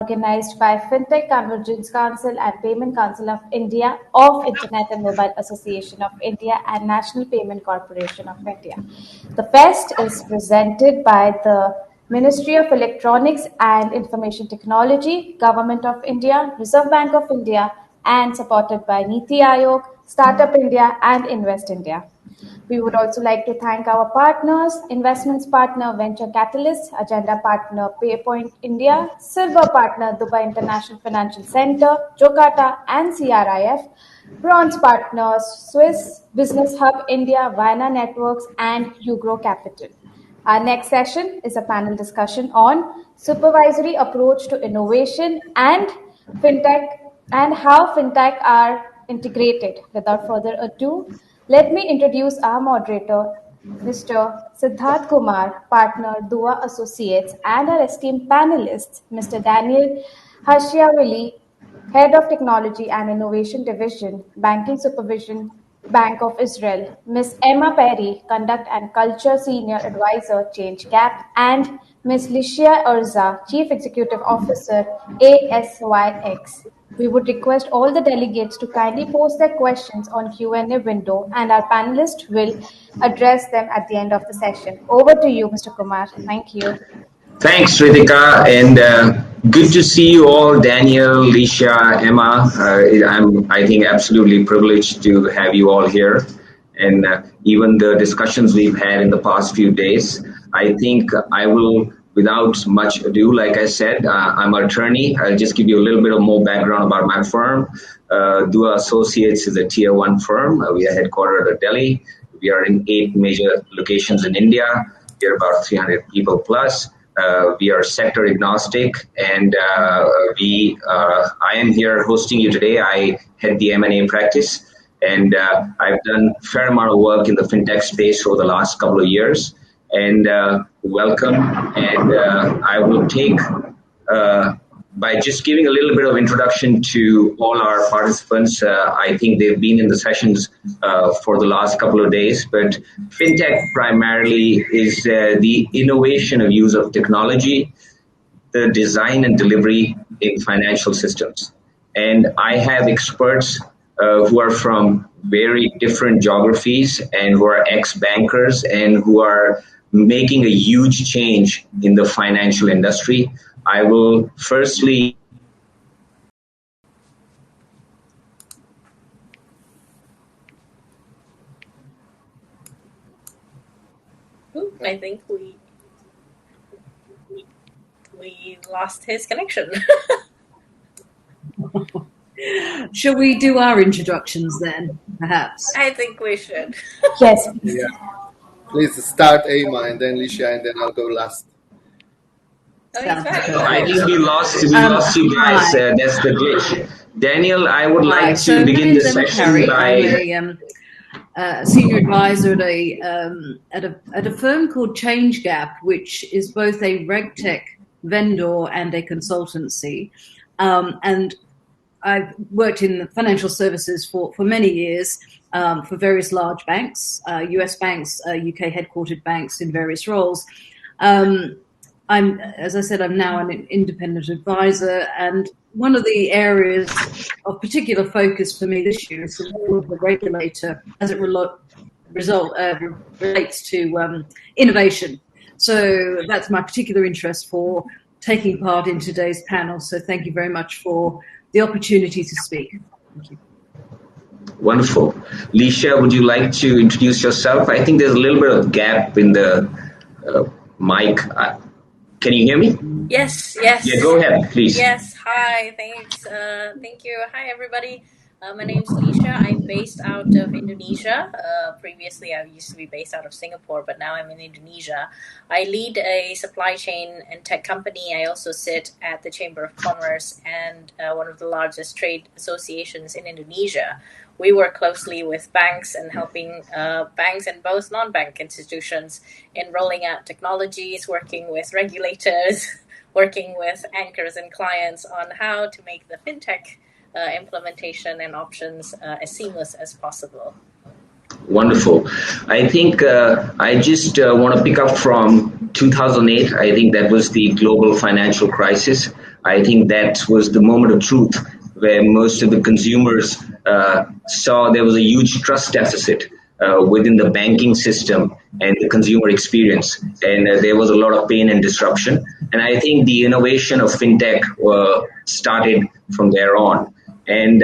organized by Fintech Convergence Council and Payment Council of India, of Internet and Mobile Association of India, and National Payment Corporation of India. The fest is presented by the Ministry of Electronics and Information Technology, Government of India, Reserve Bank of India, and supported by Niti Aayog, Startup India, and Invest India. We would also like to thank our partners, investments partner Venture Catalyst, agenda partner PayPoint India, silver partner Dubai International Financial Center, Jakarta and CRIF, bronze partners Swiss Business Hub India, Vienna Networks and Ugro Capital. Our next session is a panel discussion on supervisory approach to innovation and fintech and how fintech are integrated. Without further ado, let me introduce our moderator, Mr. Siddhartha Kumar, partner Dua Associates, and our esteemed panelists, Mr. Daniel Hahiashvili, Head of Technology and Innovation Division, Banking Supervision, Bank of Israel, Ms. Emma Parry, Conduct and Culture Senior Advisor, Change Gap, and Ms. Lishia Erza, Chief Executive Officer, ASYX. We would request all the delegates to kindly post their questions on Q&A window, and our panelists will address them at the end of the session. Over to you, Mr. Kumar. Thank you. Thanks, Ritika, and good to see you all, Daniel, Lishia, Emma. I think, absolutely privileged to have you all here. And even the discussions we've had in the past few days, I think I will, without much ado, like I said, I'm an attorney. I'll just give you a little bit of more background about my firm. Dua Associates is a tier 1 firm. We are headquartered at Delhi. We are in 8 major locations in India. We are about 300 people plus. We are sector agnostic, and I am here hosting you today. I head the M&A practice, and I've done a fair amount of work in the fintech space over the last couple of years. And welcome. And I will take, by just giving a little bit of introduction to all our participants. I think they've been in the sessions for the last couple of days, but fintech primarily is the innovation of use of technology, the design and delivery in financial systems. And I have experts who are from very different geographies and who are ex-bankers and who are making a huge change in the financial industry. I will firstly I think we lost his connection. Shall we do our introductions then, perhaps? I think we should. Yes. Yeah. Please start, Emma, and then Lishia, and then I'll go last. Oh, he's back. I think we lost you guys. That's the glitch. Daniel, I would like to begin the session Parry. by... I'm a senior advisor at a firm called Change Gap, which is both a RegTech vendor and a consultancy. And I've worked in financial services for many years for various large banks, US banks, UK headquartered banks in various roles. As I said, I'm now an independent advisor, and one of the areas of particular focus for me this year is the role of the regulator as it relates to innovation. So that's my particular interest for taking part in today's panel. So thank you very much for the opportunity to speak. Thank you. Wonderful. Lishia, would you like to introduce yourself? I think there's a little bit of gap in the mic. Can you hear me? Yes. Yeah, go ahead, please. Yes, hi, thanks. Thank you. Hi, everybody. My name's Lishia. I'm based out of Indonesia. Previously, I used to be based out of Singapore, but now I'm in Indonesia. I lead a supply chain and tech company. I also sit at the Chamber of Commerce and one of the largest trade associations in Indonesia. We work closely with banks and helping banks and both non-bank institutions in rolling out technologies, working with regulators, working with anchors and clients on how to make the fintech implementation and options as seamless as possible. Wonderful. I think I just want to pick up from 2008, I think that was the global financial crisis. I think that was the moment of truth where most of the consumers saw there was a huge trust deficit within the banking system and the consumer experience. And there was a lot of pain and disruption. And I think the innovation of fintech started from there on. And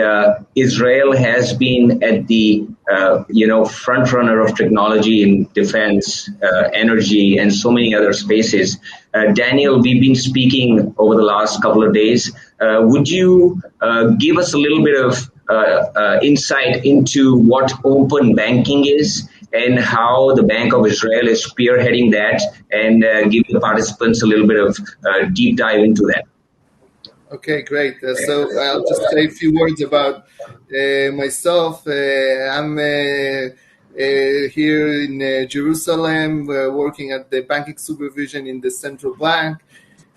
Israel has been at the front runner of technology in defense, energy, and so many other spaces. Daniel, we've been speaking over the last couple of days. Would you give us a little bit of insight into what open banking is and how the Bank of Israel is spearheading that, and give the participants a little bit of deep dive into that? Okay, great. So I'll just say a few words about myself. I'm here in Jerusalem, working at the banking supervision in the central bank.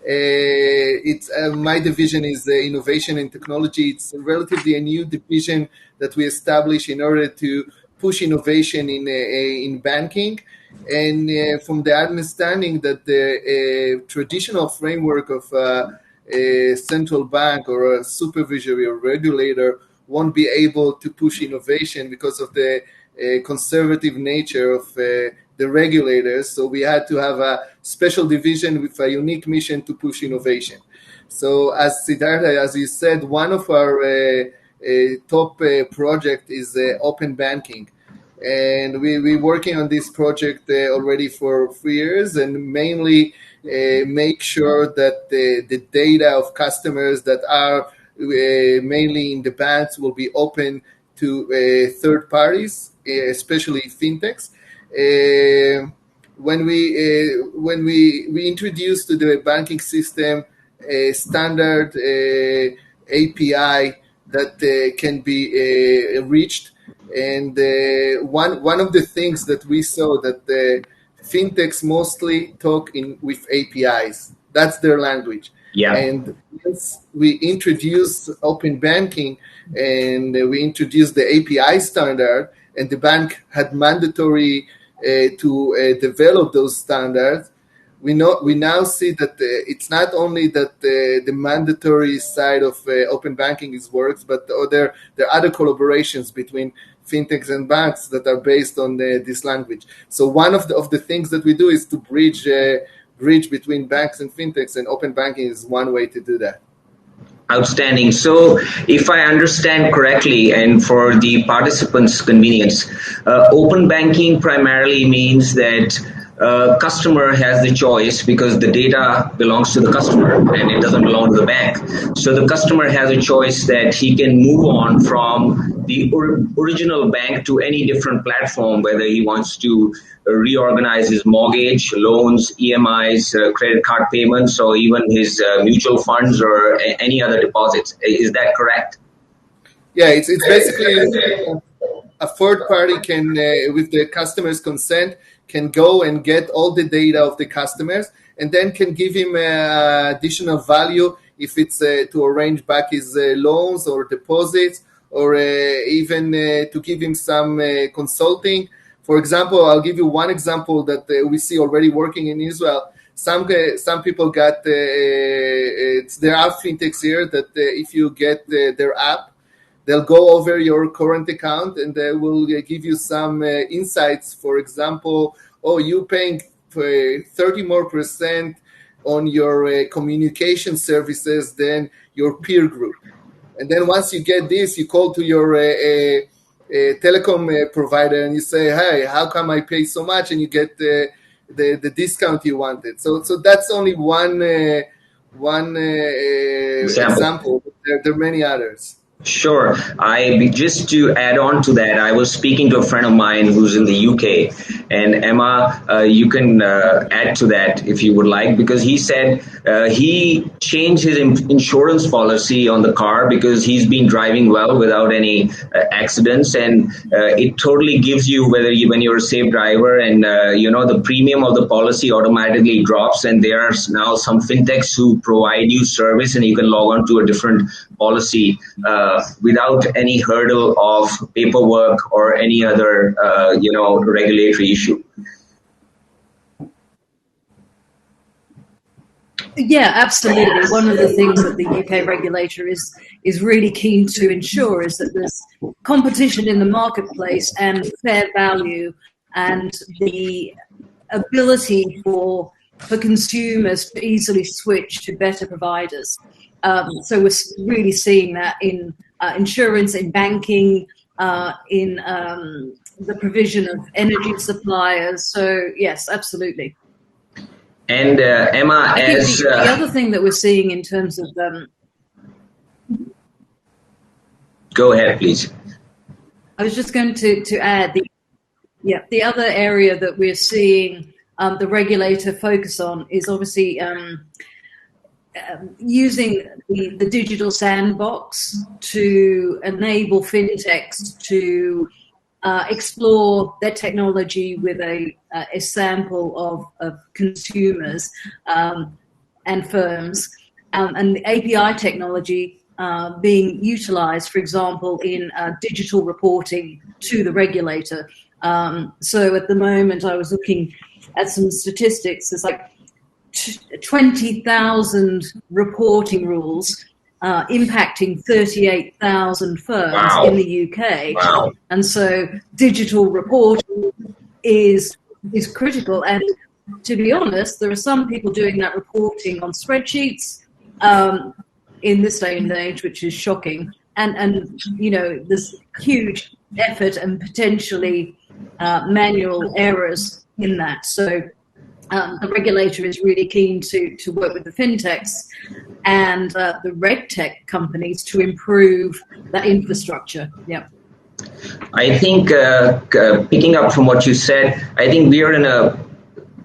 It's my division is innovation and technology. It's relatively a new division that we established in order to push innovation in banking. And from the understanding that the traditional framework of a central bank or a supervisory or regulator won't be able to push innovation because of the conservative nature of the regulators. So we had to have a special division with a unique mission to push innovation. So as Siddhartha, as you said, one of our top project is open banking. And we're working on this project already for 3 years, and mainly make sure that the data of customers that are mainly in the banks will be open to third parties, especially fintechs. When we introduced to the banking system a standard API that can be reached, and one of the things that we saw that the fintechs mostly talk with APIs. That's their language. Yeah. And once we introduced open banking and we introduced the API standard, and the bank had mandatory to develop those standards, we now see that it's not only that the mandatory side of open banking works, but there are other collaborations between fintechs and banks that are based on this language. So one of the things that we do is to bridge between banks and fintechs, and open banking is one way to do that. Outstanding. So if I understand correctly, and for the participants' convenience, open banking primarily means that customer has the choice, because the data belongs to the customer and it doesn't belong to the bank. So the customer has a choice that he can move on from the original bank to any different platform, whether he wants to reorganize his mortgage, loans, EMIs, credit card payments, or even his mutual funds or any other deposits. Is that correct? Yeah, it's basically a third party can, with the customer's consent, can go and get all the data of the customers, and then can give him additional value if it's to arrange back his loans or deposits, or even to give him some consulting. For example, I'll give you one example that we see already working in Israel. Some people got, there are fintechs here that if you get their app, they'll go over your current account and they will give you some insights. For example, you're paying 30% more on your communication services than your peer group. And then once you get this, you call to your telecom provider and you say, hey, how come I pay so much? And you get the discount you wanted. So that's only one example. There are many others. Sure. Just to add on to that, I was speaking to a friend of mine who's in the UK, and Emma, you can add to that if you would like, because he said he changed his insurance policy on the car because he's been driving well without any accidents, and it totally gives you, when you're a safe driver, and the premium of the policy automatically drops, and there are now some fintechs who provide you service, and you can log on to a different policy without any hurdle of paperwork or any other regulatory issue. Yeah, absolutely. One of the things that the UK regulator is really keen to ensure is that there's competition in the marketplace and fair value, and the ability for consumers to easily switch to better providers. So we're really seeing that in insurance, in banking, in the provision of energy suppliers. So yes, absolutely. And Emma, I think the other thing that we're seeing in terms of go ahead, please. I was just going to add the other area that we're seeing the regulator focus on is obviously using the digital sandbox to enable fintechs to explore their technology with a sample of consumers and firms, and the API technology being utilized, for example, in digital reporting to the regulator. So at the moment, I was looking at some statistics. There's like 20,000 reporting rules impacting 38,000 firms in the UK. Wow. And so digital reporting is critical. And to be honest, there are some people doing that reporting on spreadsheets in this day and age, which is shocking. And you know, there's huge effort and potentially manual errors in that. So the regulator is really keen to work with the fintechs and the regtech companies to improve that infrastructure. Yeah. I think picking up from what you said, I think we are in a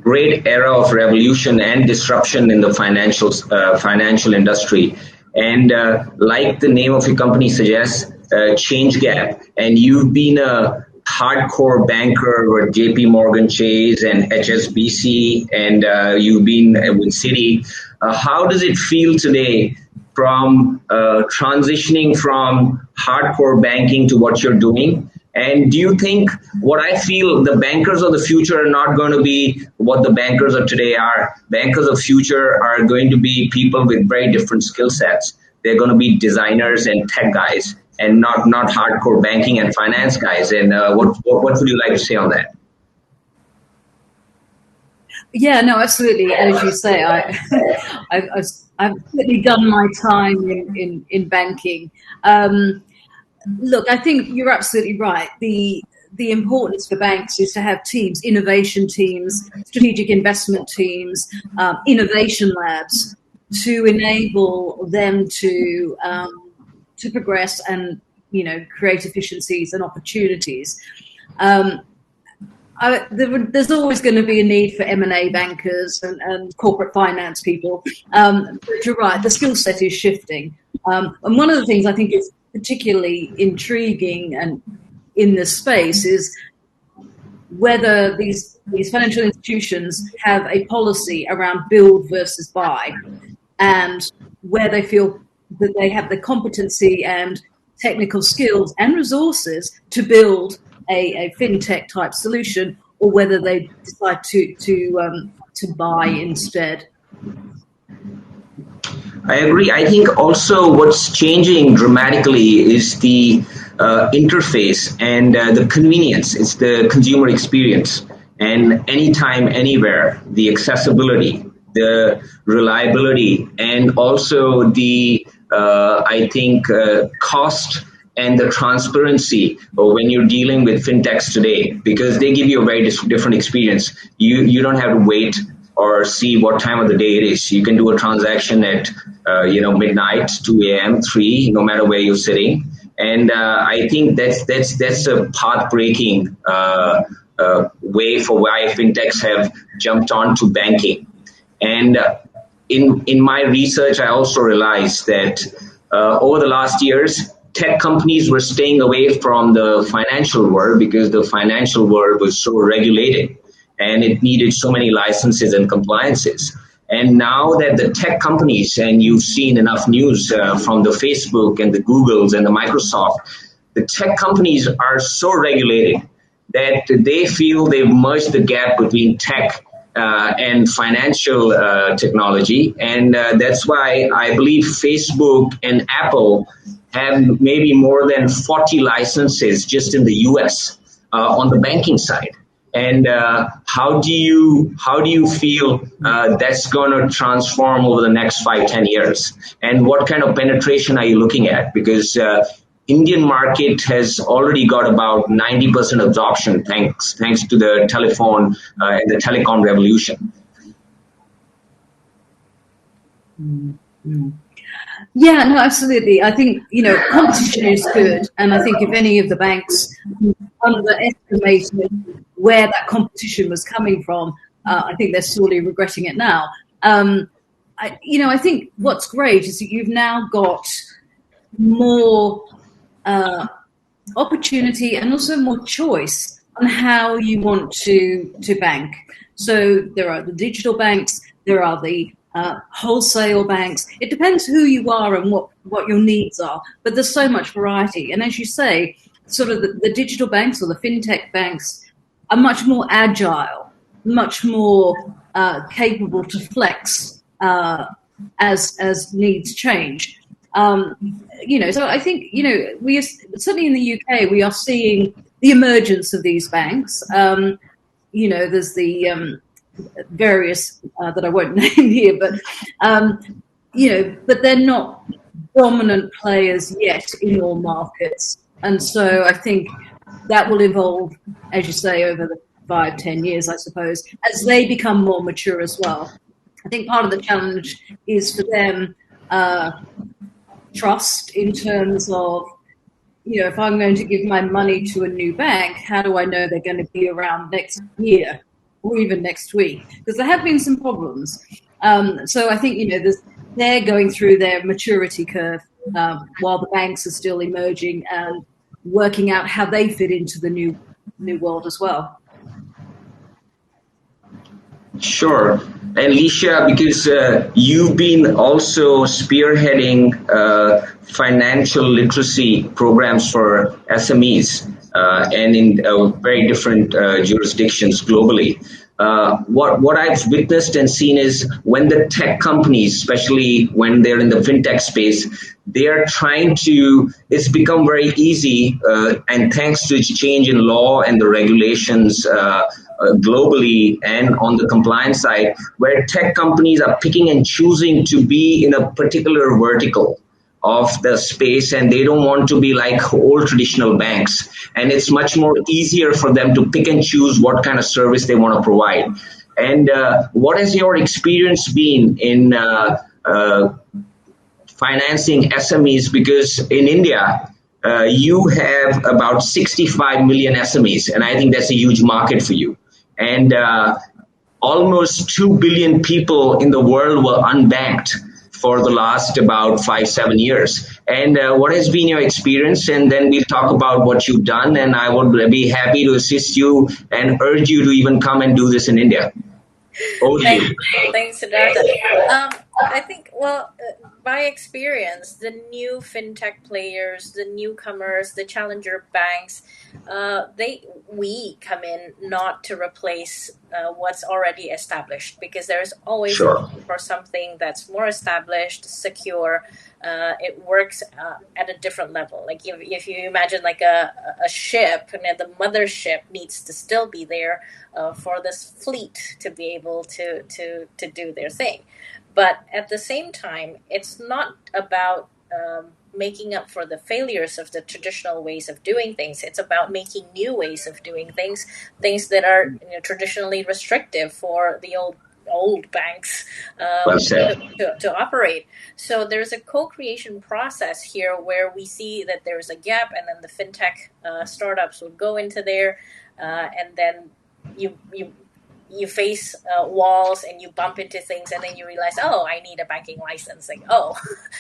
great era of revolution and disruption in the financial industry. And like the name of your company suggests, Change Gap, and you've been a hardcore banker with JP Morgan Chase and HSBC, and you've been with Citi. How does it feel today from transitioning from hardcore banking to what you're doing? And do you think what I feel the bankers of the future are not going to be what the bankers of today are? Bankers of future are going to be people with very different skill sets. They're going to be designers and tech guys, and not hardcore banking and finance guys. And what would you like to say on that? Yeah, no, absolutely. As you say, I've certainly done my time in banking. Look, I think you're absolutely right. The importance for banks is to have teams, innovation teams, strategic investment teams, innovation labs, to enable them to progress and, you know, create efficiencies and opportunities. There's always going to be a need for M&A bankers and corporate finance people. But you're right, the skill set is shifting. And one of the things I think is particularly intriguing and in this space is whether these financial institutions have a policy around build versus buy, and where they feel that they have the competency and technical skills and resources to build a fintech type solution, or whether they decide to buy instead. I agree. I think also what's changing dramatically is the interface and the convenience. It's the consumer experience, and anytime, anywhere, the accessibility, the reliability, and also the cost and the transparency when you're dealing with fintechs today, because they give you a very different experience. You don't have to wait or see what time of the day it is. You can do a transaction at midnight, 2 a.m., 3, no matter where you're sitting. And I think that's a path-breaking way for why fintechs have jumped on to banking. And in my research, I also realized that over the last years, tech companies were staying away from the financial world because the financial world was so regulated and it needed so many licenses and compliances. And now that the tech companies, and you've seen enough news from the Facebook and the Googles and the Microsoft, the tech companies are so regulated that they feel they've merged the gap between tech and financial technology. And that's why I believe Facebook and Apple have maybe more than 40 licenses just in the US on the banking side. And how do you feel that's going to transform over the next 5-10 years? And what kind of penetration are you looking at? Because Indian market has already got about 90% adoption thanks to the telephone and the telecom revolution. Mm-hmm. Yeah, no, absolutely. I think, competition is good. And I think if any of the banks underestimated where that competition was coming from, I think they're sorely regretting it now. I think what's great is that you've now got more opportunity and also more choice on how you want to bank. So there are the digital banks, there are the wholesale banks. It depends who you are and what your needs are, but there's so much variety. And as you say, sort of the digital banks or the fintech banks are much more agile, much more capable to flex as needs change. So I think, we are, certainly in the UK, we are seeing the emergence of these banks. There's the various that I won't name here, but but they're not dominant players yet in all markets. And so I think that will evolve, as you say, over the 5-10 years, I suppose, as they become more mature as well. I think part of the challenge is for them trust in terms of, if I'm going to give my money to a new bank, how do I know they're going to be around next year or even next week? Because there have been some problems. So I think, they're going through their maturity curve while the banks are still emerging and working out how they fit into the new world as well. Sure. And Lishia, because you've been also spearheading financial literacy programs for SMEs and in very different jurisdictions globally. What I've witnessed and seen is when the tech companies, especially when they're in the fintech space, they are trying to, it's become very easy and thanks to its change in law and the regulations globally and on the compliance side, where tech companies are picking and choosing to be in a particular vertical of the space, and they don't want to be like old traditional banks. And it's much more easier for them to pick and choose what kind of service they want to provide. And what has your experience been in financing SMEs? Because in India, you have about 65 million SMEs, and I think that's a huge market for you. And almost 2 billion people in the world were unbanked for the last about 5-7 years. And what has been your experience? And then we'll talk about what you've done. And I would be happy to assist you and urge you to even come and do this in India. Thanks, Siddhartha. I think, by experience, the new fintech players, the newcomers, the challenger banks, we come in not to replace what's already established, because there's always a need for something that's more established, secure. It works at a different level. Like if you imagine like a ship, and the mothership needs to still be there for this fleet to be able to do their thing. But at the same time, it's not about making up for the failures of the traditional ways of doing things. It's about making new ways of doing things that are traditionally restrictive for the old banks to operate. So there's a co-creation process here where we see that there's a gap, and then the fintech startups would go into there, and then you face walls and you bump into things, and then you realize, I need a banking license. Like,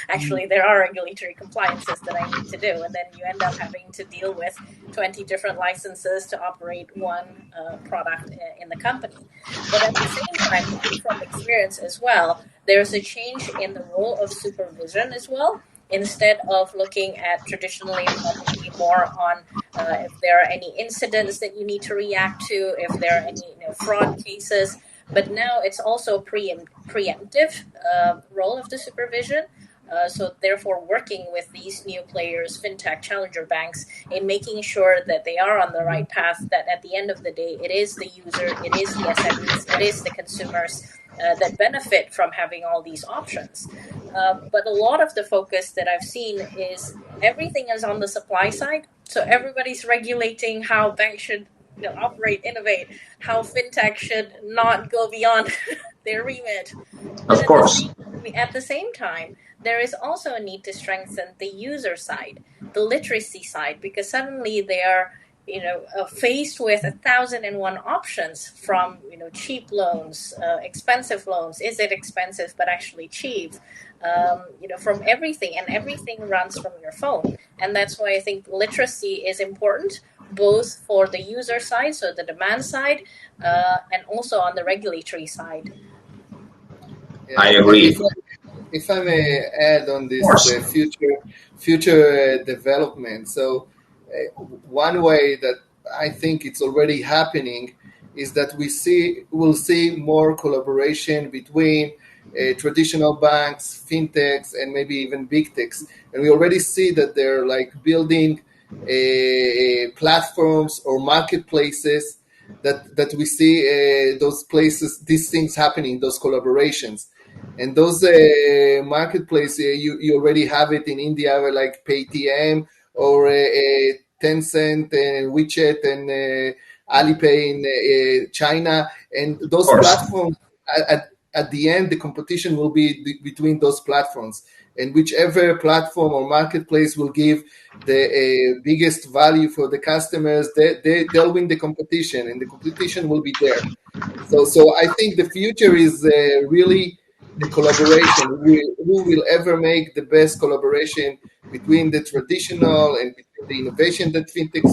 actually there are regulatory compliances that I need to do. And then you end up having to deal with 20 different licenses to operate one product in the company. But at the same time, from experience as well, there's a change in the role of supervision as well. Instead of looking at traditionally probably more on if there are any incidents that you need to react to, if there are any fraud cases, but now it's also preemptive role of the supervision. So therefore working with these new players, fintech challenger banks, in making sure that they are on the right path, that at the end of the day, it is the user, it is the SMEs, it is the consumers that benefit from having all these options. But a lot of the focus that I've seen is everything is on the supply side. So everybody's regulating how banks should operate, innovate, how fintech should not go beyond their remit. But Of course. at the same time, there is also a need to strengthen the user side, the literacy side, because suddenly they are faced with 1,001 options, from cheap loans, expensive loans. Is it expensive but actually cheap? From everything, and everything runs from your phone. And that's why I think literacy is important, both for the user side, so the demand side, and also on the regulatory side. Yeah. I agree. If I may add on this future development, so one way that I think it's already happening is that we'll see more collaboration between traditional banks, fintechs, and maybe even big techs, and we already see that they're like building platforms or marketplaces that we see those places, these things happening, those collaborations. And those marketplaces, you already have it in India, like Paytm or Tencent and WeChat and Alipay in China. And those platforms, at the end, the competition will be between those platforms. And whichever platform or marketplace will give the biggest value for the customers, they'll win the competition, and the competition will be there. So I think the future is really the collaboration. Who will ever make the best collaboration between the traditional and between the innovation that fintech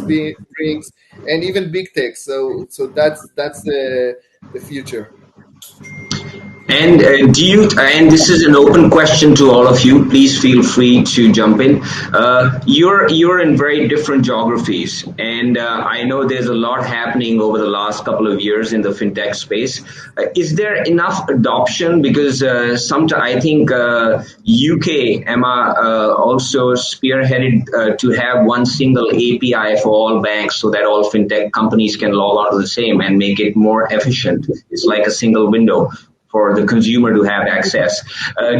brings, and even big tech. So that's the future. And and this is an open question to all of you. Please feel free to jump in. You're in very different geographies, and I know there's a lot happening over the last couple of years in the fintech space. Is there enough adoption? Because I think UK, Emma, also spearheaded to have one single API for all banks, so that all fintech companies can log on to the same and make it more efficient. It's like a single window for the consumer to have access.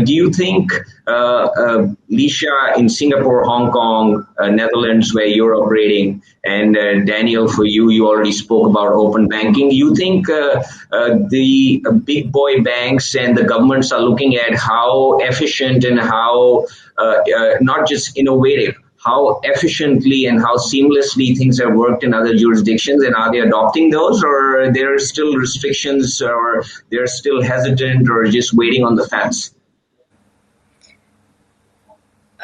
Do you think, Lishia, in Singapore, Hong Kong, Netherlands, where you're operating, and Daniel, for you already spoke about open banking. You think the big boy banks and the governments are looking at how efficient and how not just innovative, how efficiently and how seamlessly things have worked in other jurisdictions, and are they adopting those, or there are still restrictions, or they're still hesitant, or just waiting on the fence?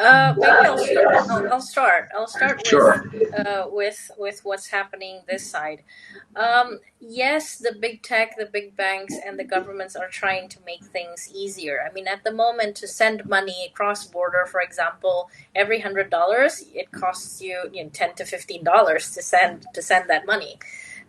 Maybe I'll start. I'll start Sure. with what's happening this side. Yes, the big tech, the big banks, and the governments are trying to make things easier. I mean, at the moment, to send money cross border, for example, every $100, it costs you, $10 to $15 to send that money.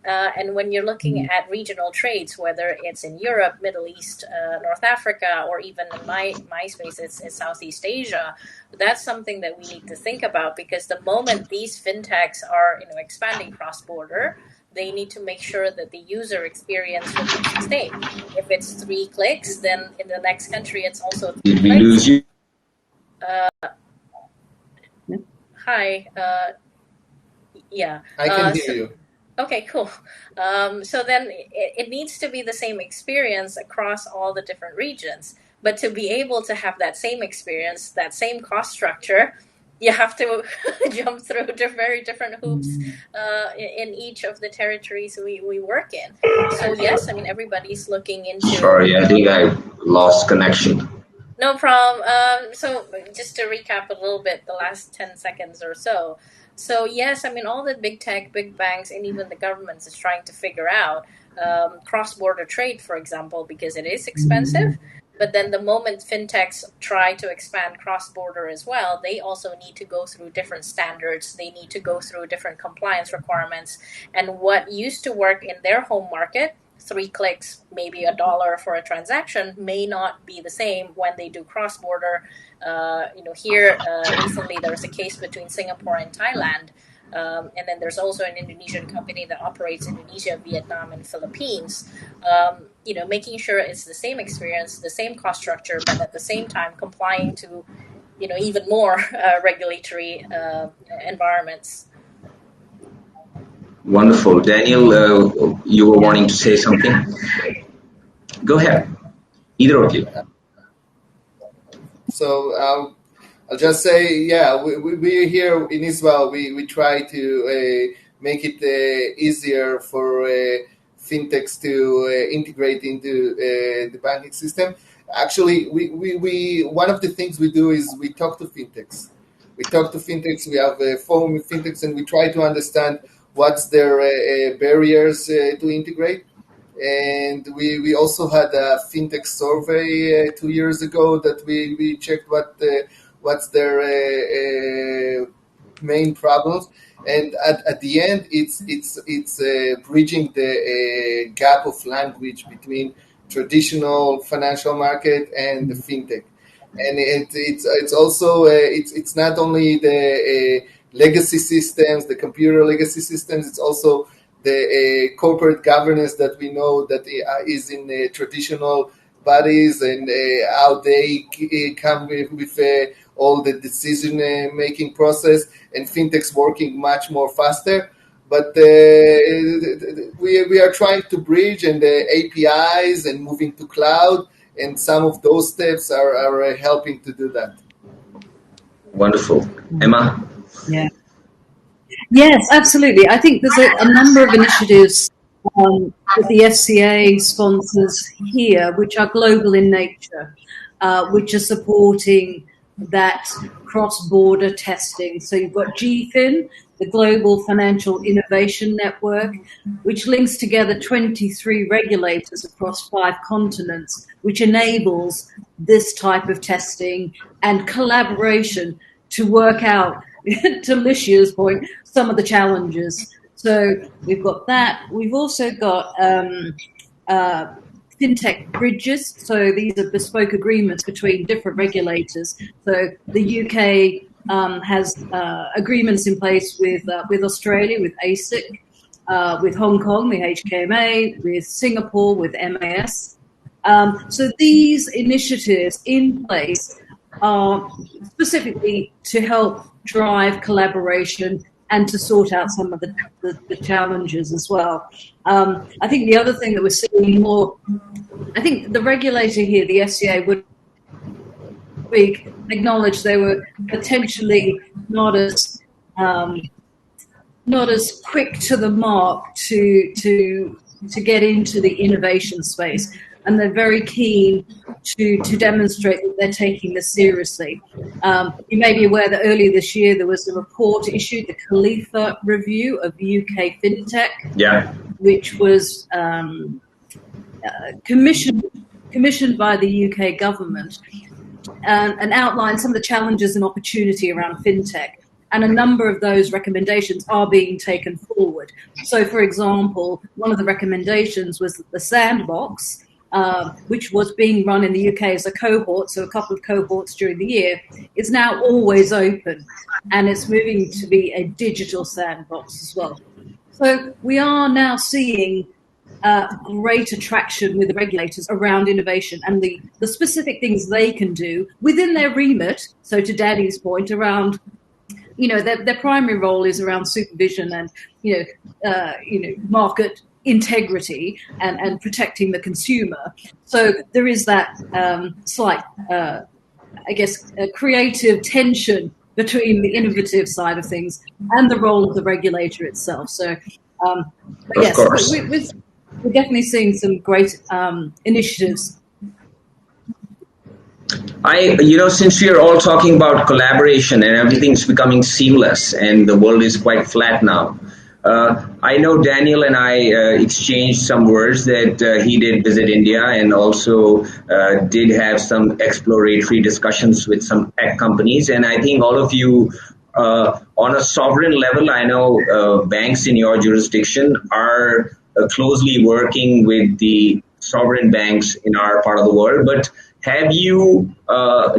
And when you're looking at regional trades, whether it's in Europe, Middle East, North Africa, or even in my space, it's Southeast Asia, that's something that we need to think about, because the moment these fintechs are expanding cross-border, they need to make sure that the user experience remains the same. If it's 3 clicks, then in the next country, it's also 3 Did we clicks. lose you? Hi. Yeah. I can hear you. Okay, cool. So then it needs to be the same experience across all the different regions. But to be able to have that same experience, that same cost structure, you have to jump through very different hoops in each of the territories we work in. So yes, I mean, everybody's looking into... Sorry, I think I lost connection. No problem. So just to recap a little bit, the last 10 seconds or so. So yes, I mean, all the big tech, big banks, and even the governments is trying to figure out cross-border trade, for example, because it is expensive. But then the moment fintechs try to expand cross-border as well, they also need to go through different standards. They need to go through different compliance requirements. And what used to work in their home market 3 clicks, maybe $1 for a transaction, may not be the same when they do cross-border. Here recently there was a case between Singapore and Thailand, and then there's also an Indonesian company that operates Indonesia, Vietnam, and Philippines. Making sure it's the same experience, the same cost structure, but at the same time complying to even more regulatory environments. Wonderful. Daniel, you were wanting to say something? Go ahead. Either of you. So I'll just say, we here in Israel, we try to make it easier for fintechs to integrate into the banking system. Actually, we one of the things we do is we talk to fintechs. We have a forum with fintechs, and we try to understand what's their barriers to integrate. And we also had a fintech survey 2 years ago that we checked what's their main problems. And at the end, it's bridging the gap of language between traditional financial market and the fintech. And it's also it's not only the legacy systems, the computer legacy systems. It's also the corporate governance that we know that is in traditional bodies, and how they come with all the decision making process, and fintechs working much more faster. But we are trying to bridge, and the APIs and moving to cloud, and some of those steps are helping to do that. Wonderful. Emma? Yeah. Yes, absolutely. I think there's a number of initiatives that the FCA sponsors here, which are global in nature, which are supporting that cross-border testing. So you've got GFIN, the Global Financial Innovation Network, which links together 23 regulators across 5 continents, which enables this type of testing and collaboration to work out, to Lishia's point, some of the challenges. So we've got that. We've also got fintech bridges. So these are bespoke agreements between different regulators. So the UK has agreements in place with Australia, with ASYX, with Hong Kong, the HKMA, with Singapore, with MAS. So these initiatives in place are specifically to help drive collaboration and to sort out some of the challenges as well. I think the other thing that we're seeing more, I think the regulator here, the FCA, would acknowledge they were potentially not as quick to the mark to get into the innovation space. And they're very keen to demonstrate that they're taking this seriously. You may be aware that earlier this year there was a report issued, the Khalifa Review of UK FinTech, which was commissioned by the UK government and outlined some of the challenges and opportunity around FinTech. And a number of those recommendations are being taken forward. So, for example, one of the recommendations was the sandbox, which was being run in the UK as a cohort, so a couple of cohorts during the year, is now always open, and it's moving to be a digital sandbox as well. So we are now seeing great attraction with the regulators around innovation and the specific things they can do within their remit. So to Daddy's point around, their primary role is around supervision and, market integrity and protecting the consumer. So there is that slight, creative tension between the innovative side of things and the role of the regulator itself. So, yes, we're definitely seeing some great initiatives. Since we are all talking about collaboration and everything's becoming seamless and the world is quite flat now, I know Daniel and I exchanged some words that he did visit India and also did have some exploratory discussions with some tech companies. And I think all of you, on a sovereign level, I know banks in your jurisdiction are closely working with the sovereign banks in our part of the world. But have you,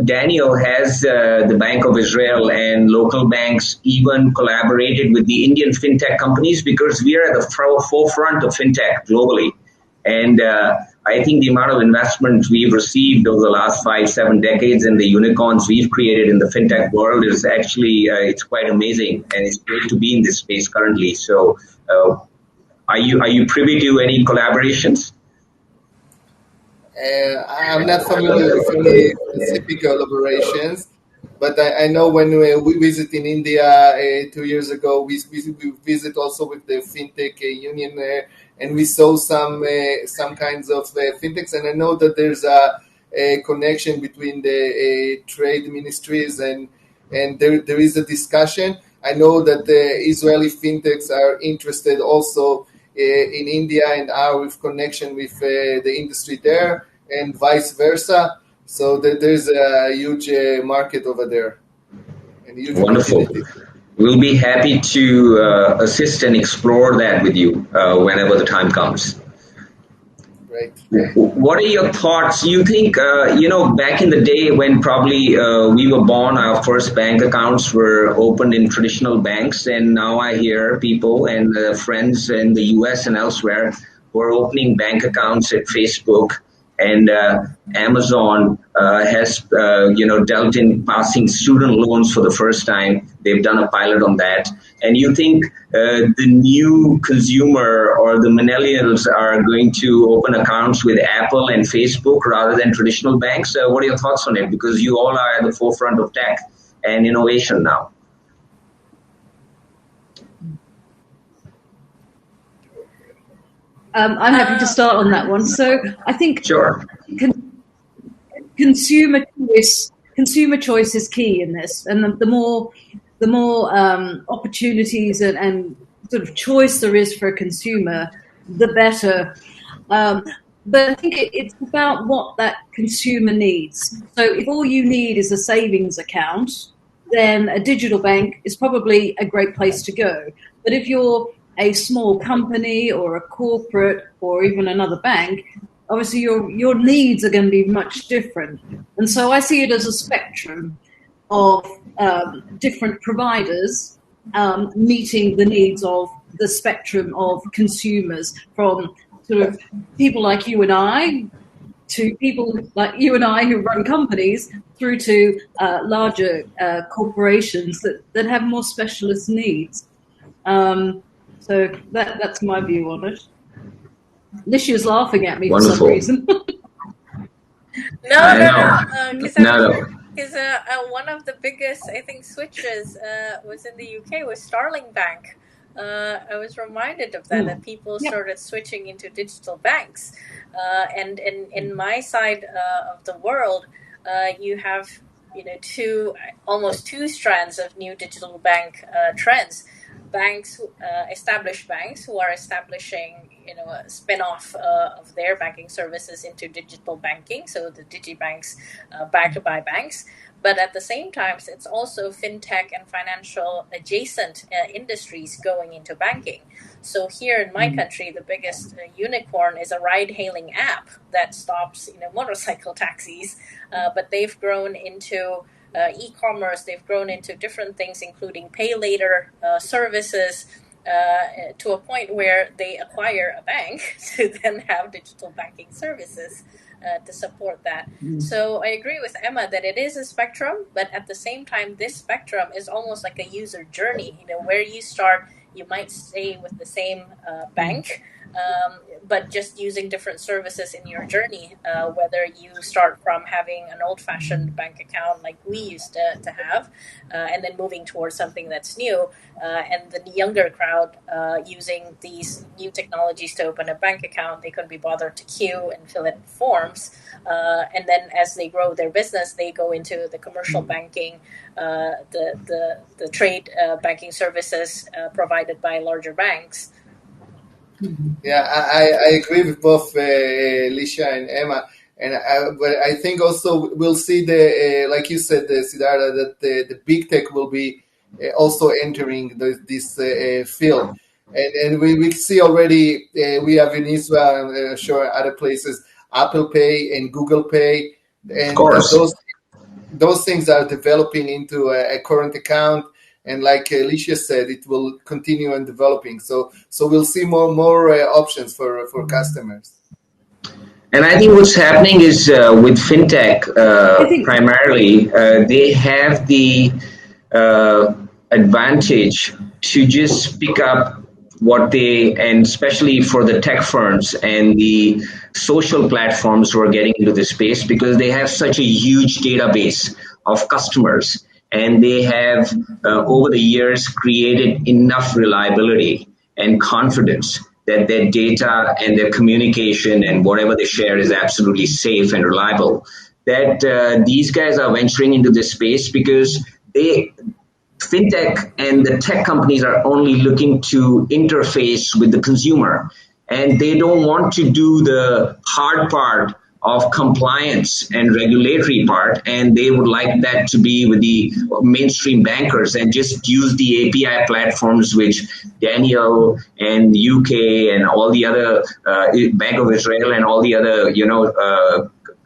Daniel, has the Bank of Israel and local banks even collaborated with the Indian fintech companies? Because we are at the forefront of fintech globally. And I think the amount of investment we've received over the last 5-7 decades and the unicorns we've created in the fintech world is actually, it's quite amazing. And it's great to be in this space currently. So are you privy to any collaborations? I'm not familiar with any specific collaborations, but I know when we visit in India 2 years ago, we visit also with the fintech union, and we saw some kinds of fintechs, and I know that there's a connection between the trade ministries, and there is a discussion. I know that the Israeli fintechs are interested also in India and are with connection with the industry there, and vice versa. So there's a huge market over there. And huge Wonderful. We'll be happy to assist and explore that with you whenever the time comes. Great. What are your thoughts? You think, back in the day when probably we were born, our first bank accounts were opened in traditional banks, and now I hear people and friends in the US and elsewhere who are opening bank accounts at Facebook, and Amazon has, dealt in passing student loans for the first time. They've done a pilot on that. And you think the new consumer or the millennials are going to open accounts with Apple and Facebook rather than traditional banks? What are your thoughts on it? Because you all are at the forefront of tech and innovation now. I'm happy to start on that one. So I think sure. Consumer choice is key in this, and the more opportunities and sort of choice there is for a consumer, the better. But I think it's about what that consumer needs. So if all you need is a savings account, then a digital bank is probably a great place to go. But if you're a small company or a corporate or even another bank, obviously your needs are going to be much different. And so I see it as a spectrum of different providers meeting the needs of the spectrum of consumers, from sort of people like you and I to people like you and I who run companies, through to larger corporations that have more specialist needs. So that's my view on it. Lishia's laughing at me Wonderful. for some reason. No. Because No. one of the biggest, I think, switches was in the UK was Starling Bank. I was reminded of that people started switching into digital banks. And in my side of the world, you have almost two strands of new digital bank trends. Banks, established banks who are establishing, a spin-off of their banking services into digital banking, so the digibanks backed by banks. But at the same time, it's also fintech and financial adjacent industries going into banking. So here in my country, the biggest unicorn is a ride-hailing app that stops, motorcycle taxis. But they've grown into e-commerce. They've grown into different things, including pay later services, to a point where they acquire a bank to then have digital banking services to support that. So I agree with Emma that it is a spectrum, but at the same time, this spectrum is almost like a user journey. Where you start, you might stay with the same bank, but just using different services in your journey, whether you start from having an old-fashioned bank account like we used to have, and then moving towards something that's new, and the younger crowd using these new technologies to open a bank account. They couldn't be bothered to queue and fill in forms, and then as they grow their business, they go into the commercial banking, the trade banking services provided by larger banks. Yeah, I agree with both Lishia and Emma, and but I think also we'll see like you said, Siddhartha, that the big tech will be also entering this field. And we see already, we have in Israel, I'm sure other places, Apple Pay and Google Pay, Of and course. those things are developing into a current account. And like Alicia said, it will continue and developing. So we'll see more options for customers. And I think what's happening is with fintech, primarily, they have the advantage to just pick up what they, and especially for the tech firms and the social platforms who are getting into this space, because they have such a huge database of customers, and they have over the years created enough reliability and confidence that their data and their communication and whatever they share is absolutely safe and reliable, that these guys are venturing into this space because fintech and the tech companies are only looking to interface with the consumer, and they don't want to do the hard part of compliance and regulatory part, and they would like that to be with the mainstream bankers and just use the API platforms which Daniel and UK and all the other Bank of Israel and all the other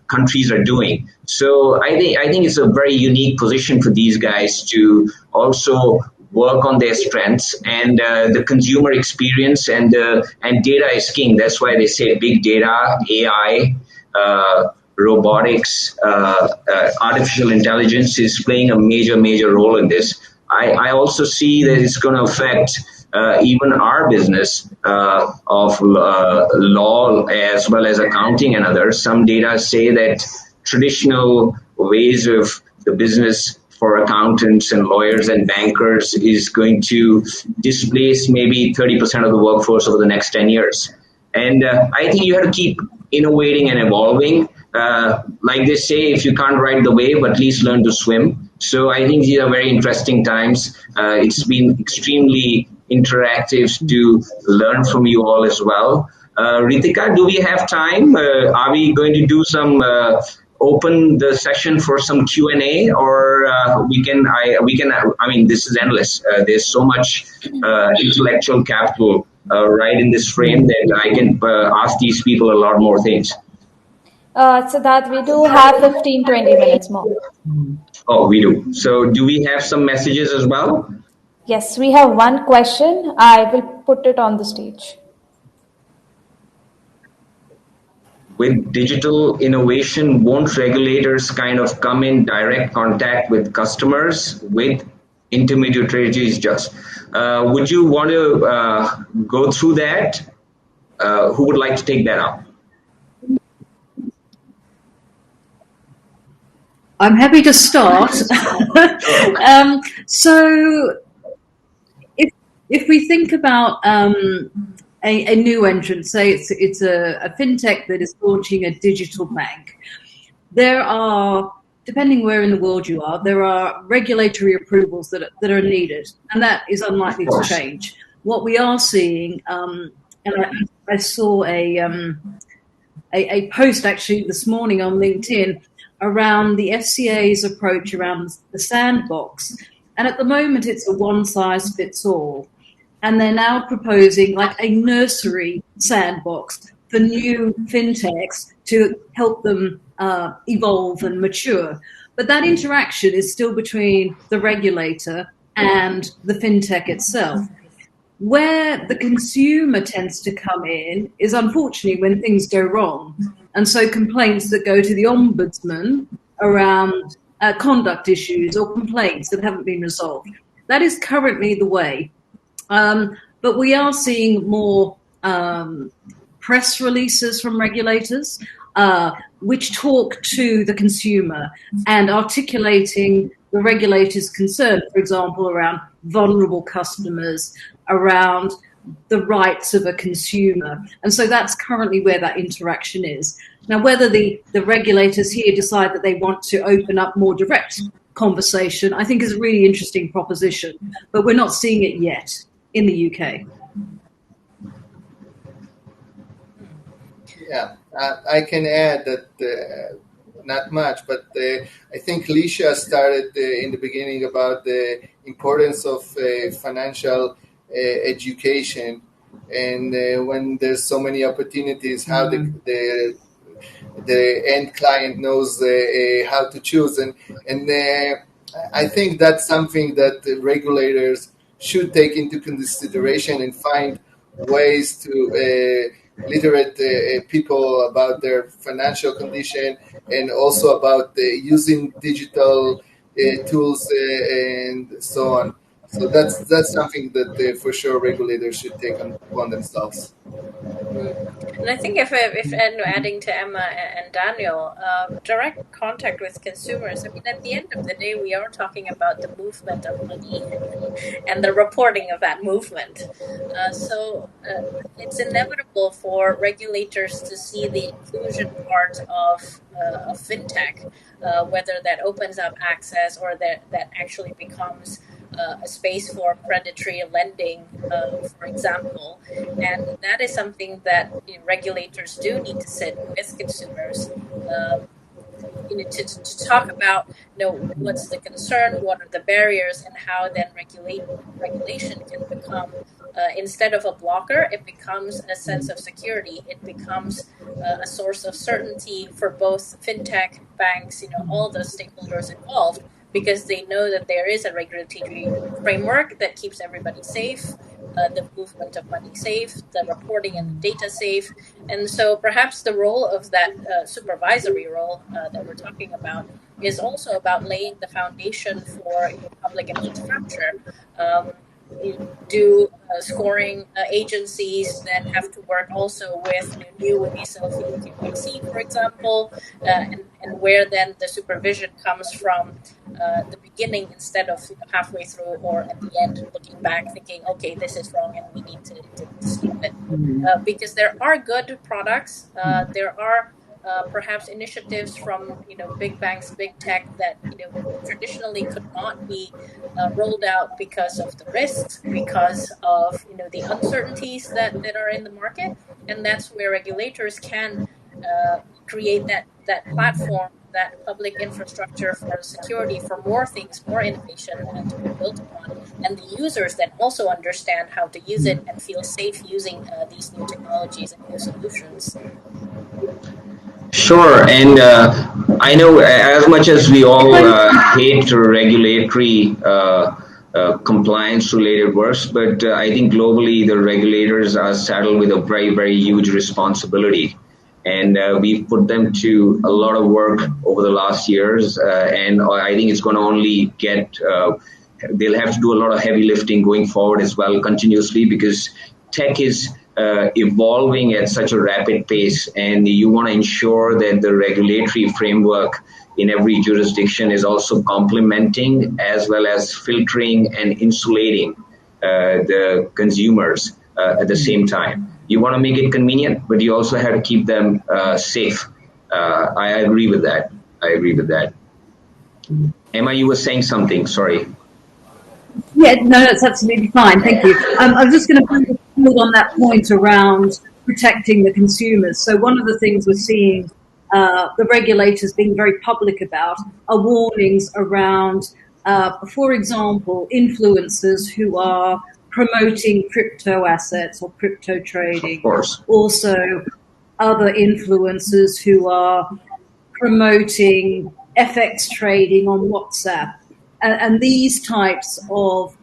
countries are doing. So I think it's a very unique position for these guys to also work on their strengths, and the consumer experience and data is king. That's why they say big data, AI, robotics, artificial intelligence is playing a major role in this. I also see that it's going to affect even our business of law as well as accounting and others. Some data say that traditional ways of the business for accountants and lawyers and bankers is going to displace maybe 30% of the workforce over the next 10 years. And I think you have to keep innovating and evolving. Like they say, if you can't ride the wave, at least learn to swim. So I think these are very interesting times. It's been extremely interactive to learn from you all as well. Ritika, do we have time? Are we going to do some open the session for some Q&A, or we can? I mean, this is endless. There's so much intellectual capital right in this frame that I can ask these people a lot more things. So that we do have 15-20 minutes more. Oh, we do. So do we have some messages as well? Yes, we have one question. I will put it on the stage. With digital innovation, won't regulators kind of come in direct contact with customers with intermediaries just? Would you want to go through that? Who would like to take that up? I'm happy to start. So if we think about a new entrant, say it's a fintech that is launching a digital bank, there are, depending where in the world you are, there are regulatory approvals that are needed, and that is unlikely to change. What we are seeing, and I saw a post actually this morning on LinkedIn around the FCA's approach around the sandbox, and at the moment it's a one-size-fits-all. And they're now proposing like a nursery sandbox for new fintechs to help them evolve and mature. But that interaction is still between the regulator and the fintech itself. Where the consumer tends to come in is unfortunately when things go wrong. And so complaints that go to the ombudsman around conduct issues or complaints that haven't been resolved. That is currently the way. But we are seeing more press releases from regulators which talk to the consumer and articulating the regulator's concern, for example, around vulnerable customers, around the rights of a consumer. And so that's currently where that interaction is. Now, whether the regulators here decide that they want to open up more direct conversation, I think is a really interesting proposition, but we're not seeing it yet in the UK. Yeah, I can add that not much, but I think Lishia started in the beginning about the importance of financial education. And when there's so many opportunities, how the end client knows how to choose. And I think that's something that the regulators should take into consideration and find ways to literate people about their financial condition, and also about using digital tools and so on. So that's something that for sure regulators should take upon themselves. And I think if and adding to Emma and Daniel, direct contact with consumers. I mean, at the end of the day, we are talking about the movement of money and the reporting of that movement. So it's inevitable for regulators to see the inclusion part of fintech, whether that opens up access or that actually becomes a space for predatory lending, for example. And that is something that regulators do need to sit with consumers to talk about, what's the concern, what are the barriers, and how then regulation can become, instead of a blocker, it becomes a sense of security. It becomes a source of certainty for both fintech, banks, all the stakeholders involved, because they know that there is a regulatory framework that keeps everybody safe, the movement of money safe, the reporting and the data safe. And so perhaps the role of that supervisory role that we're talking about is also about laying the foundation for public infrastructure. Do scoring agencies that have to work also with new ways of KYC, for example, and where then the supervision comes from the beginning instead of halfway through or at the end looking back thinking, okay, this is wrong and we need to stop it. Because there are good products, there are perhaps initiatives from big banks, big tech that traditionally could not be rolled out because of the risks, because of the uncertainties that are in the market, and that's where regulators can create that platform, that public infrastructure for security, for more things, more innovation to be built upon, and the users that also understand how to use it and feel safe using these new technologies and new solutions. Sure, and I know as much as we all hate regulatory compliance-related work, but I think globally the regulators are saddled with a very, very huge responsibility, and we've put them to a lot of work over the last years, and I think it's going to only get. They'll have to do a lot of heavy lifting going forward as well, continuously, because tech is evolving at such a rapid pace, and you want to ensure that the regulatory framework in every jurisdiction is also complementing as well as filtering and insulating the consumers at the same time. You want to make it convenient, but you also have to keep them safe. I agree with that. Emma, you were saying something, sorry. Yeah, no, that's absolutely fine. Thank you. I was just going to build on that point around protecting the consumers. So one of the things we're seeing the regulators being very public about are warnings around, for example, influencers who are promoting crypto assets or crypto trading. Of course. Also, other influencers who are promoting FX trading on WhatsApp. And these types of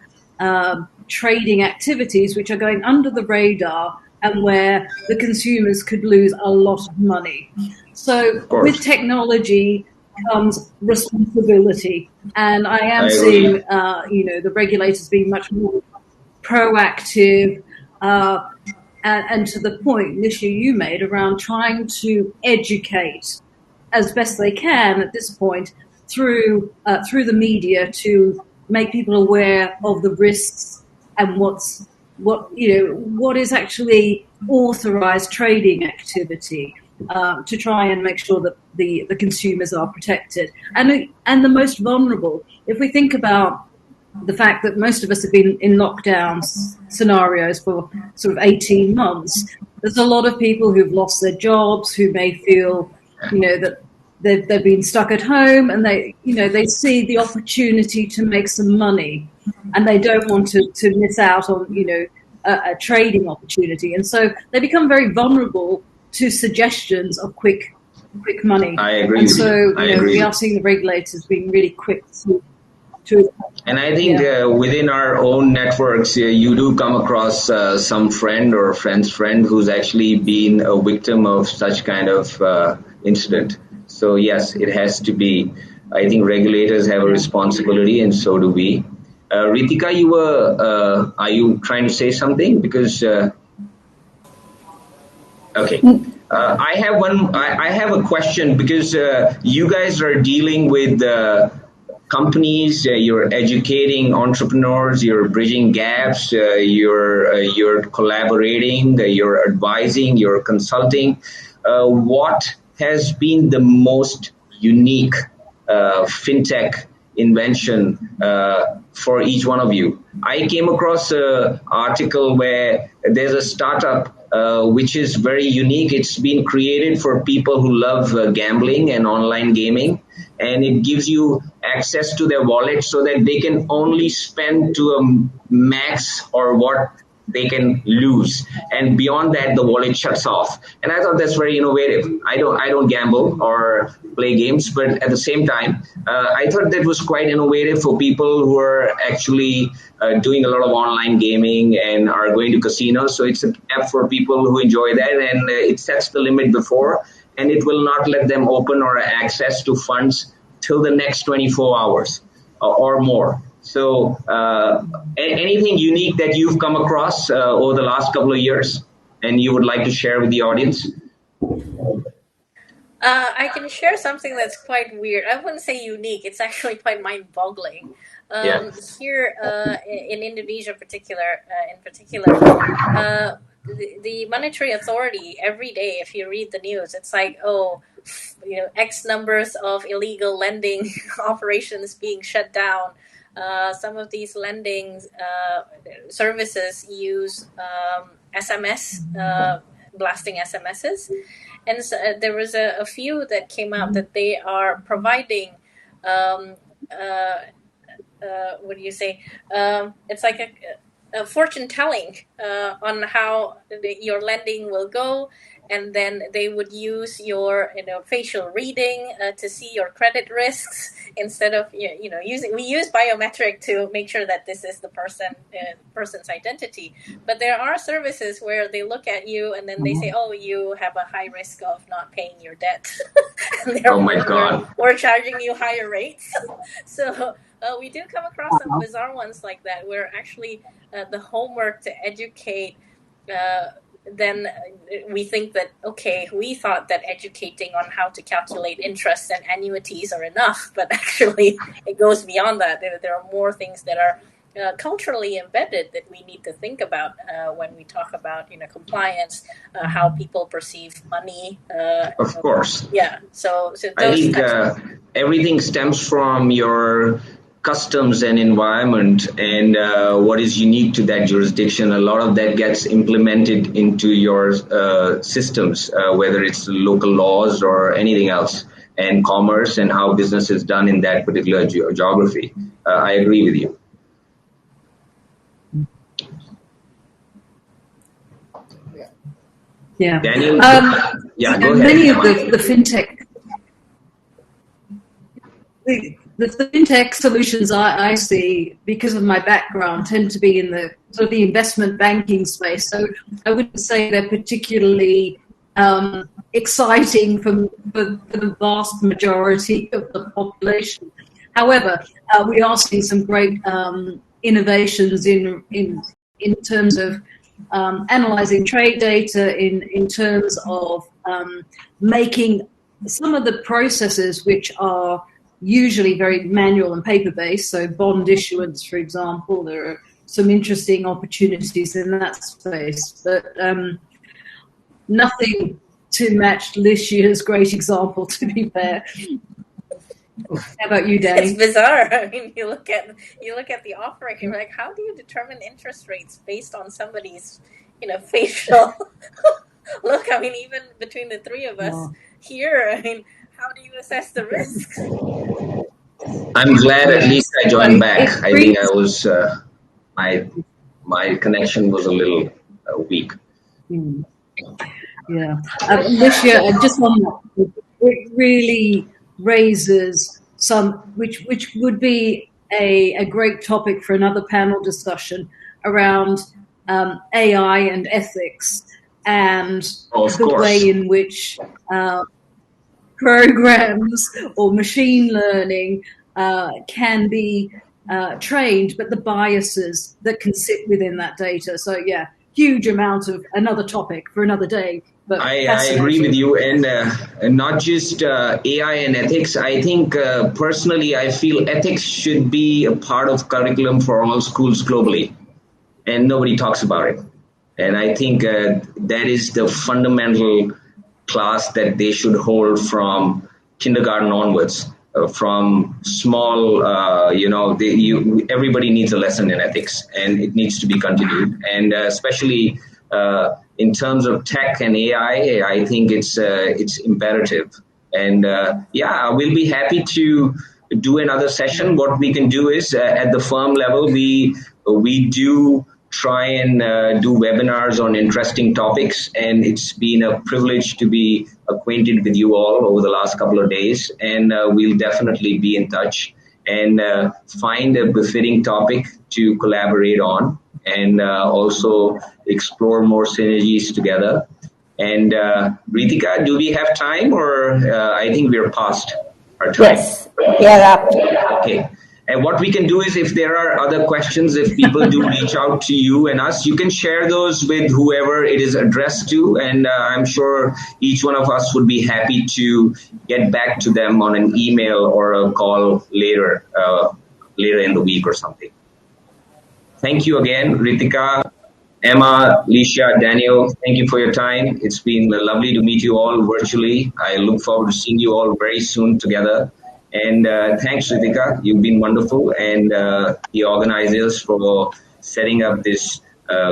trading activities, which are going under the radar and where the consumers could lose a lot of money. So with technology comes responsibility. And I am seeing, the regulators being much more proactive and to the point, Lishia, you made around trying to educate as best they can at this point through the media to make people aware of the risks and what is actually authorized trading activity, to try and make sure that the consumers are protected and the most vulnerable. If we think about the fact that most of us have been in lockdown scenarios for sort of 18 months, there's a lot of people who've lost their jobs, who may feel, that they've been stuck at home, and they see the opportunity to make some money, and they don't want to miss out on a trading opportunity, and so they become very vulnerable to suggestions of quick money. I agree. And so agree. we are seeing the regulators being really quick to and I think within our own networks, you do come across some friend or friend's friend who's actually been a victim of such kind of incident. So yes, it has to be. I think regulators have a responsibility, and so do we. Ritika, are you trying to say something? Because okay. I have a question, because you guys are dealing with companies, you're educating entrepreneurs, you're bridging gaps, you're collaborating, you're advising, you're consulting. What has been the most unique fintech invention for each one of you? I came across an article where there's a startup which is very unique. It's been created for people who love gambling and online gaming, and it gives you access to their wallet so that they can only spend to a max or what they can lose, and beyond that the wallet shuts off. And I thought that's very innovative. I don't gamble or play games, but at the same time I thought that was quite innovative for people who are actually doing a lot of online gaming and are going to casinos. So it's an app for people who enjoy that, and it sets the limit before, and it will not let them open or access to funds till the next 24 hours or more. So anything unique that you've come across over the last couple of years and you would like to share with the audience? I can share something that's quite weird. I wouldn't say unique. It's actually quite mind-boggling. Here in Indonesia, in particular, the monetary authority, every day, if you read the news, it's like, X numbers of illegal lending operations being shut down. Some of these lending services use SMS, blasting SMSs. And so, there was a few that came out that they are providing, what do you say? It's like a fortune telling on how your lending will go. And then they would use your facial reading to see your credit risks instead of we use biometric to make sure that this is the person's identity. But there are services where they look at you and then they say, oh, you have a high risk of not paying your debt. Oh my God! We're charging you higher rates. So we do come across some bizarre ones like that, where actually the homework to educate. Then we think that, we thought that educating on how to calculate interest and annuities are enough, but actually it goes beyond that. There are more things that are culturally embedded that we need to think about when we talk about compliance, how people perceive money. Of course. Yeah. So I think everything stems from your customs and environment and what is unique to that jurisdiction. A lot of that gets implemented into your systems, whether it's local laws or anything else, and commerce and how business is done in that particular geography. I agree with you. Yeah. Daniel? Go ahead. Many of the fintech the fintech solutions I see, because of my background, tend to be in the sort of the investment banking space. So I wouldn't say they're particularly exciting for the vast majority of the population. However, we are seeing some great innovations in terms of analyzing trade data, in terms of making some of the processes which are usually very manual and paper-based, so bond issuance, for example. There are some interesting opportunities in that space, but nothing to match Lishia's great example, to be fair. How about you, Danny? It's bizarre. I mean, you look at the offering, and you're like, how do you determine interest rates based on somebody's, facial look? I mean, even between the three of us here, I mean, How do you assess the risks? I'm glad at least I joined back. I think I brings- was my connection was a little weak. Yeah, Lishia, just on that, it really raises some, which would be a great topic for another panel discussion around AI and ethics and Of the course. way in which programs or machine learning can be trained, but the biases that can sit within that data. So yeah, huge amount of another topic for another day. But I agree with you, and not just AI and ethics. I think personally, I feel ethics should be a part of curriculum for all schools globally, and nobody talks about it. And I think that is the fundamental class that they should hold from kindergarten onwards. From small, everybody needs a lesson in ethics, and it needs to be continued. And especially in terms of tech and AI, I think it's imperative. And we'll be happy to do another session. What we can do is at the firm level, we do try and do webinars on interesting topics, and it's been a privilege to be acquainted with you all over the last couple of days, and we'll definitely be in touch and find a befitting topic to collaborate on, and also explore more synergies together. And Ritika, do we have time, or I think we're past our time? Yes, we are up. Okay. And what we can do is, if there are other questions, if people do reach out to you and us, you can share those with whoever it is addressed to. And I'm sure each one of us would be happy to get back to them on an email or a call later in the week or something. Thank you again, Ritika, Emma, Lishia, Daniel. Thank you for your time. It's been lovely to meet you all virtually. I look forward to seeing you all very soon together. And thanks, Ritika. You've been wonderful. And the organizers for setting up this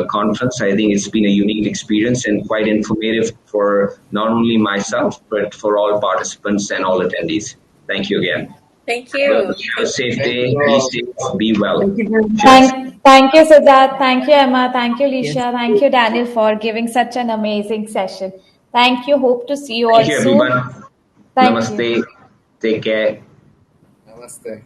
conference. I think it's been a unique experience and quite informative for not only myself, but for all participants and all attendees. Thank you again. Thank you. Have a safe day. Be safe. Be well. Thank you very much. Thank you, Siddhartha. Thank you, Emma. Thank you, Lishia. Thank you, Daniel, for giving such an amazing session. Thank you. Hope to see you all Thank you, soon. everyone. Thank Namaste. you. Take care. Namaste.